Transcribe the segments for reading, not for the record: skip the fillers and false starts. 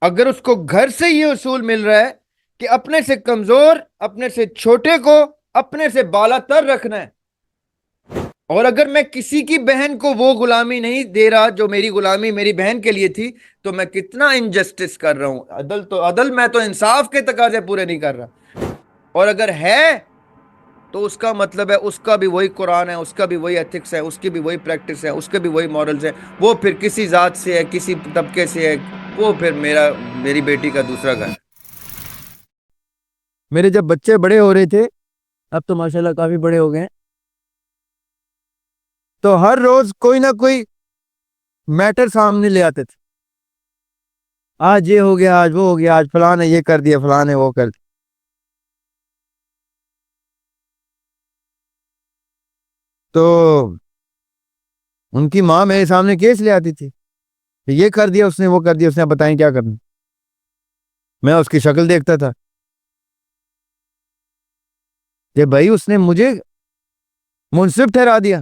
اگر اس کو گھر سے یہ اصول مل رہا ہے کہ اپنے سے کمزور، اپنے سے چھوٹے کو اپنے سے بالا تر رکھنا ہے، اور اگر میں کسی کی بہن کو وہ غلامی نہیں دے رہا جو میری غلامی میری بہن کے لیے تھی، تو میں کتنا انجسٹس کر رہا ہوں۔ عدل تو عدل، میں تو انصاف کے تقاضے پورے نہیں کر رہا۔ اور اگر ہے تو اس کا مطلب ہے اس کا بھی وہی قرآن ہے، اس کا بھی وہی ایتھکس ہے، اس کی بھی وہی پریکٹس ہے، اس کے بھی وہی مورلز ہیں۔ وہ پھر کسی ذات سے ہے، کسی طبقے سے ہے، وہ پھر میری بیٹی کا دوسرا گھر۔ میرے جب بچے بڑے ہو رہے تھے، اب تو ماشاءاللہ کافی بڑے ہو گئے ہیں، تو ہر روز کوئی نہ کوئی میٹر سامنے لے آتے تھے۔ آج یہ ہو گیا، آج وہ ہو گیا، آج فلاں نے یہ کر دیا، فلاں نے وہ کر دیا۔ تو ان کی ماں میرے سامنے کیس لے آتی تھی کہ یہ کر دیا اس نے، وہ کر دیا اس نے، بتائیں کیا کرنا۔ میں اس کی شکل دیکھتا تھا کہ بھائی اس نے مجھے منصف ٹھہرا دیا۔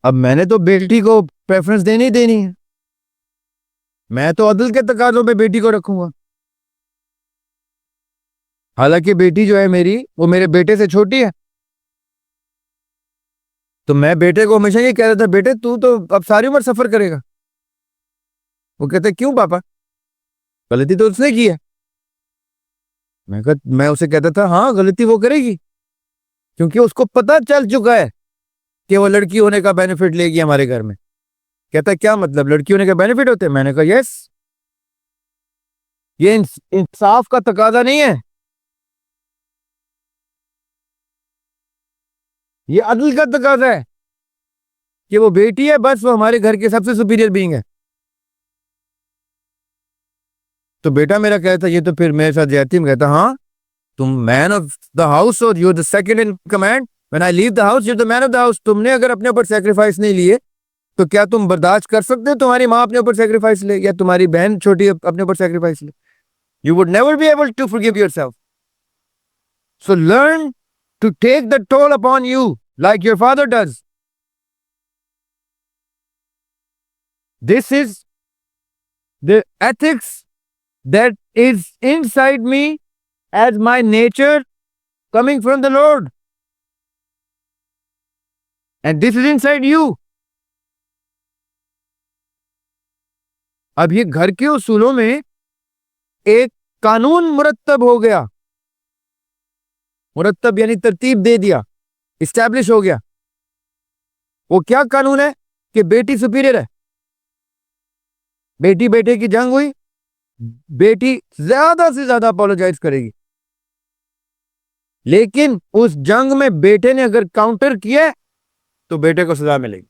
اب میں نے تو بیٹی کو پریفرنس دینی ہی دینی ہے، میں تو عدل کے تقاضوں پہ بیٹی کو رکھوں گا۔ حالانکہ بیٹی جو ہے میری، وہ میرے بیٹے سے چھوٹی ہے، تو میں بیٹے کو ہمیشہ یہ کہہ رہا تھا، بیٹے تو اب ساری عمر سفر کرے گا۔ وہ کہتے کیوں پاپا؟ غلطی تو اس نے کی ہے۔ میں اسے کہتا تھا ہاں غلطی وہ کرے گی، کیونکہ اس کو پتہ چل چکا ہے کہ وہ لڑکی ہونے کا بینیفٹ لے گی ہمارے گھر میں۔ کہتا کیا مطلب، لڑکی ہونے کا بینیفٹ ہوتے؟ میں نے کہا یس، یہ انصاف کا تقاضا نہیں ہے، یہ عدل کا تقاضا ہے کہ وہ بیٹی ہے، بس وہ ہمارے گھر کے سب سے سپیریئر بینگ ہے۔ تو بیٹا میرا کہتا یہ تو پھر میرے ساتھ زیادتی میں، کہتا ہاں تم مین آف دا ہاؤس اور you the second in command, when I leave the house you the man of the house. تم نے اگر اپنے اوپر سیکریفائس نہیں لیے تو کیا تم برداشت کر سکتے تمہاری ماں اپنے اوپر سیکریفائس لے، یا تمہاری بہن چھوٹی اپنے اوپر سیکریفائس لے؟ You would never be able to forgive yourself. So learn to take the toll upon you like your father does. This is the ethics that is inside me as my nature coming from the Lord. And this is inside you. اب یہ گھر کے اصولوں میں ایک قانون مرتب ہو گیا، مرتب یعنی ترتیب دے دیا، اسٹیبلش ہو گیا۔ وہ کیا قانون ہے کہ بیٹی سپیریئر ہے، بیٹی بیٹے کی جنگ ہوئی، بیٹی زیادہ سے زیادہ اپولوجائز کرے گی، لیکن اس جنگ میں بیٹے نے اگر کاؤنٹر کیا تو بیٹے کو سزا ملے گی۔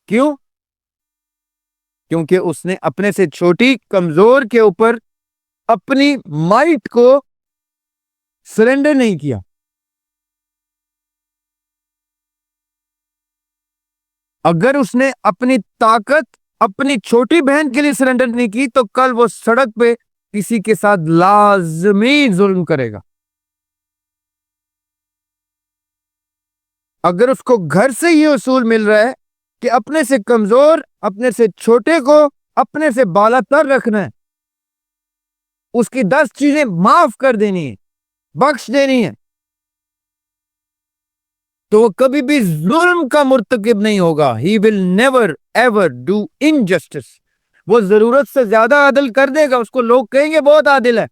کیوں؟ کیونکہ اس نے اپنے سے چھوٹی کمزور کے اوپر اپنی مائٹ کو سرنڈر نہیں کیا۔ اگر اس نے اپنی طاقت اپنی چھوٹی بہن کے لیے سرنڈر نہیں کی تو کل وہ سڑک پہ کسی کے ساتھ لازمی ظلم کرے گا۔ اگر اس کو گھر سے یہ اصول مل رہا ہے کہ اپنے سے کمزور اپنے سے چھوٹے کو اپنے سے بالا تر رکھنا ہے، اس کی 10 چیزیں معاف کر دینی ہے، بخش دینی ہے، تو وہ کبھی بھی ظلم کا مرتکب نہیں ہوگا۔ He will never ever do injustice۔ وہ ضرورت سے زیادہ عدل کر دے گا، اس کو لوگ کہیں گے بہت عادل ہے۔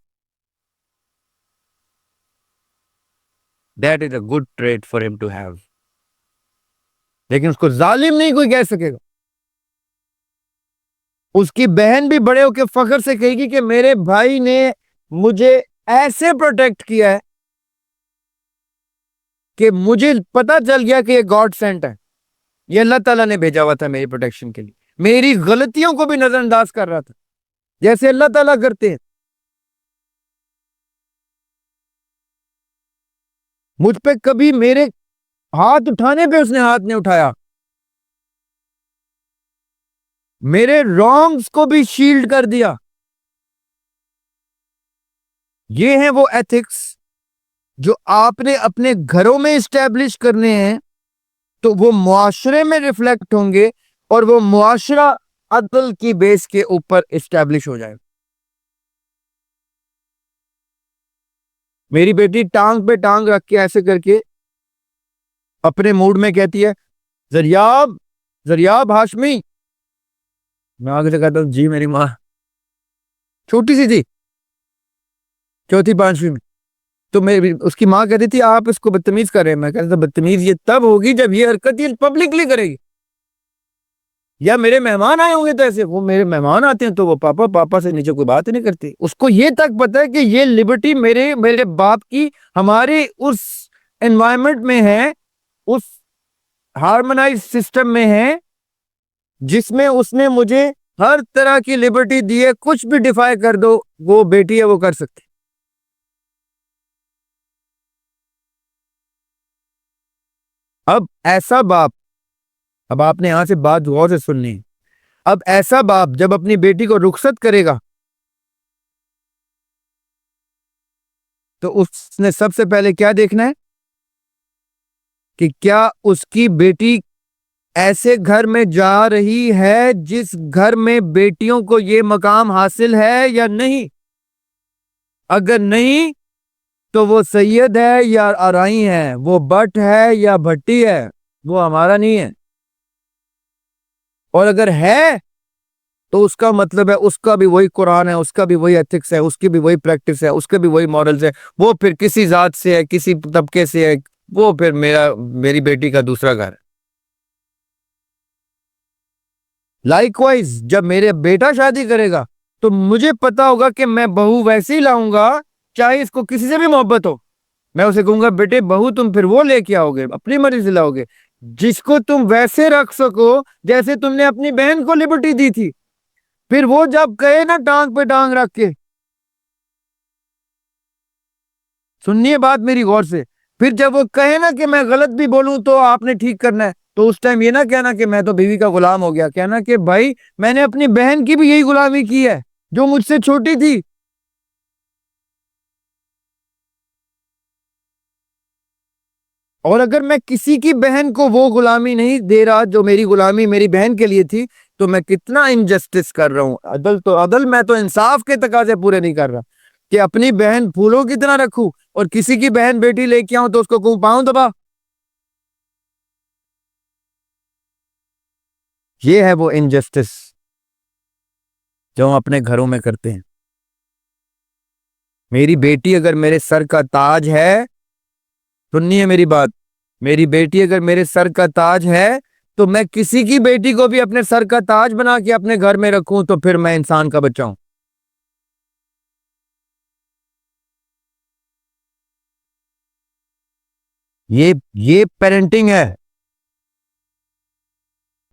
That is a good trait for him to have۔ لیکن اس کو ظالم نہیں کوئی کہہ سکے گا۔ اس کی بہن بھی بڑے ہو کے فخر سے کہے گی کہ میرے بھائی نے مجھے ایسے پروٹیکٹ کیا ہے کہ مجھے پتا چل گیا کہ یہ گاڈ سینٹ ہے، یہ اللہ تعالیٰ نے بھیجا ہوا تھا میری پروٹیکشن کے لیے، میری غلطیوں کو بھی نظر انداز کر رہا تھا جیسے اللہ تعالیٰ کرتے ہیں۔ مجھ پہ کبھی میرے ہاتھ اٹھانے پہ اس نے ہاتھ نہیں اٹھایا، میرے رانگز کو بھی شیلڈ کر دیا۔ یہ ہیں وہ ایتھکس جو آپ نے اپنے گھروں میں اسٹیبلش کرنے ہیں، تو وہ معاشرے میں ریفلیکٹ ہوں گے اور وہ معاشرہ عدل کی بیس کے اوپر اسٹیبلش ہو جائے. میری بیٹی ٹانگ پہ ٹانگ رکھ کے ایسے کر کے اپنے موڈ میں کہتی ہے زریاب زریاب ہاشمی. میں آگے سے کہتا ہوں جی میری ماں. چھوٹی سی تھی, چوتھی پانچویں میں. تو اس کی ماں کہتی تھی آپ اس کو بدتمیز کر رہے ہیں. میں کہتا تھا بدتمیز یہ تب ہوگی جب یہ حرکت یہ پبلکلی کرے گی, یا میرے مہمان آئے ہوں گے تو ایسے. وہ میرے مہمان آتے ہیں تو وہ پاپا پاپا سے نیچے کوئی بات ہی نہیں کرتی. اس کو یہ تک پتا ہے کہ یہ لبرٹی میرے باپ کی ہمارے اس انوائرمنٹ میں ہے, اس ہارمونائز سسٹم میں ہے جس میں اس نے مجھے ہر طرح کی لبرٹی دی ہے. کچھ بھی ڈیفائی کر دو, وہ بیٹی ہے وہ کر سکتی. اب ایسا باپ, اب آپ نے یہاں سے بات غور سے سننی ہے, اب ایسا باپ جب اپنی بیٹی کو رخصت کرے گا تو اس نے سب سے پہلے کیا دیکھنا ہے کہ کیا اس کی بیٹی ایسے گھر میں جا رہی ہے جس گھر میں بیٹیوں کو یہ مقام حاصل ہے یا نہیں. اگر نہیں تو وہ سید ہے یا آرائی ہے, وہ بٹ ہے یا بھٹی ہے, وہ ہمارا نہیں ہے. اور اگر ہے تو اس کا مطلب ہے اس کا بھی وہی قرآن ہے, اس کا بھی وہی ایتھکس ہے, اس کی بھی وہی پریکٹس ہے, اس کے بھی وہی مورلز ہے. وہ پھر کسی ذات سے ہے, کسی طبقے سے ہے, وہ پھر میری بیٹی کا دوسرا گھر ہے. لائک وائز جب میرے بیٹا شادی کرے گا تو مجھے پتا ہوگا کہ میں بہو ویسی لاؤں گا, چاہے اس کو کسی سے بھی محبت ہو. میں اسے کہوں گا بیٹے بہو تم پھر وہ لے کے آؤ گے, اپنی مرضی سے لاؤ گے, جس کو تم ویسے رکھ سکو جیسے تم نے اپنی بہن کو لبرٹی دی تھی. پھر وہ جب کہے نا ٹانگ پہ ٹانگ رکھ کے, سنیے بات میری غور سے, پھر جب وہ کہے نا کہ میں غلط بھی بولوں تو آپ نے ٹھیک کرنا ہے, تو اس ٹائم یہ نہ کہنا کہ میں تو بیوی کا غلام ہو گیا. کہنا کہ بھائی میں نے اپنی بہن کی بھی یہی غلامی کی ہے جو مجھ سے چھوٹی تھی. اور اگر میں کسی کی بہن کو وہ غلامی نہیں دے رہا جو میری غلامی میری بہن کے لیے تھی, تو میں کتنا انجسٹس کر رہا ہوں. عدل تو عدل, میں تو انصاف کے تقاضے پورے نہیں کر رہا کہ اپنی بہن پھولوں کی طرح رکھوں اور کسی کی بہن بیٹی لے کے آؤں تو اس کو کہوں پاؤں دبا. یہ ہے وہ انجسٹس جو ہم اپنے گھروں میں کرتے ہیں. میری بیٹی اگر میرے سر کا تاج ہے, سننی ہے میری بات, میری بیٹی اگر میرے سر کا تاج ہے تو میں کسی کی بیٹی کو بھی اپنے سر کا تاج بنا کے اپنے گھر میں رکھوں تو پھر میں انسان کا بچہ ہوں. یہ پیرنٹنگ ہے.